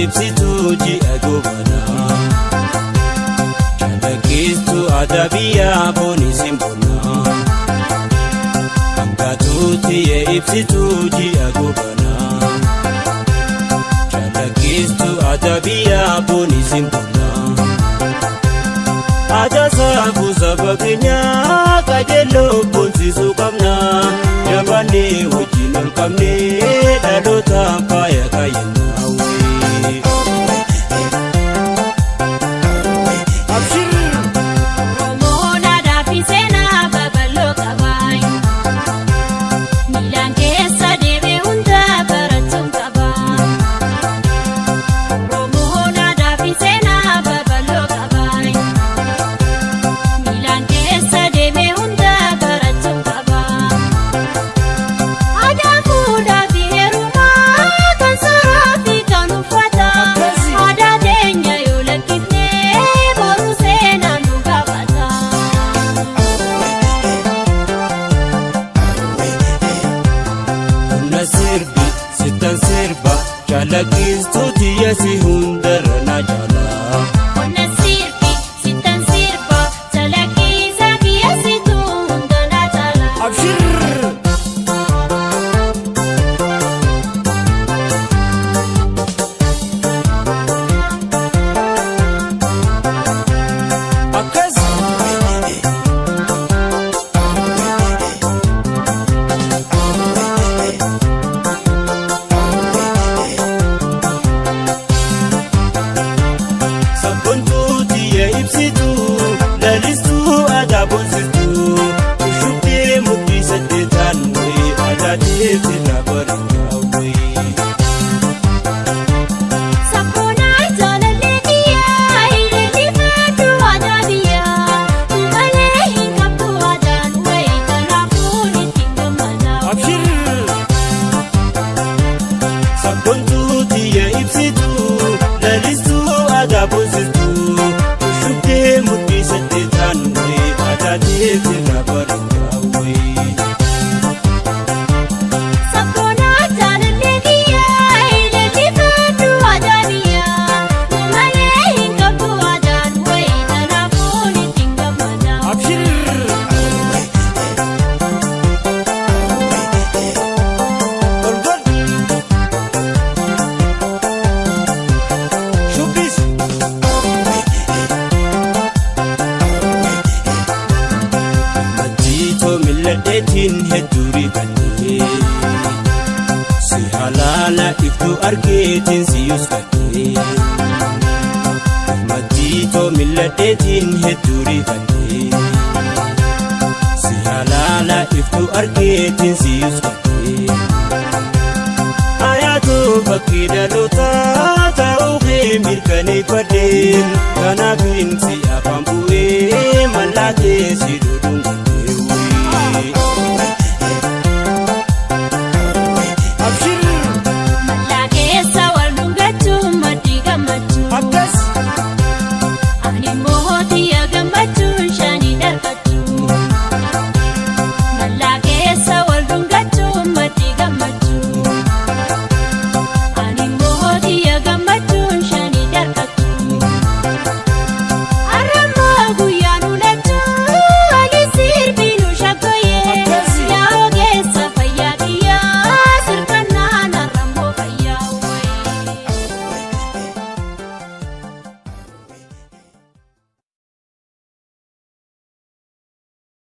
ibsituu ji'a gobanaa calaqqeessitu aadaa biyyaa boonii simboonaa hangaatuutti ibsituu ji'a gobanaa calaqqeessitu aadaa biyyaa boonii simboonaa aadaa saafuu saba keenyaa qajeeloo boonsisuu qabnaa jabaannee wajjin ol qabnee dhalootaan faaya kaayannaa. Calaqqeessitu tiyyasi hundarra na jaalaa. Onna sirbi sittan sirba calaqqeessa tiyyasitu hunda na jaalaa. Abshir. Akkas. Ibsituu lalistuu aadaa boonsistuu shubdee muktii saddeetaan wayii aadaa deemte labarinaa wayii. Sabboonaa jaalallee biyyaa hiriirri faduu aadaa biyyaa malee hin qabdu aadaan wayii kanaafuu ittiin gammadaa. Abshir. Sabboontuu tiyya ibsituu lalistuu aadaa boonsistuu. Mukti saddeetaan wayii aadaa deemte labarinaa wayii. Sabboonaa jaalallee biyyaa hiriirri faduu aadaa biyyaa malee hin qabdu aadaan wayii kanaafuu ittiin gammadaa. Abshir. Golgol. Shubbis. Mil'adheetiin hedduu rifannee si halaala iftuu argeetiin si yuuskatee mattiitoo mil'adheetiin hedduu rifannee si halaala iftuu argeetiin si yuuskatee ayaatoo fakkii dhalootaa ta'uu kee mirkaneeffadheen kanaaf hin si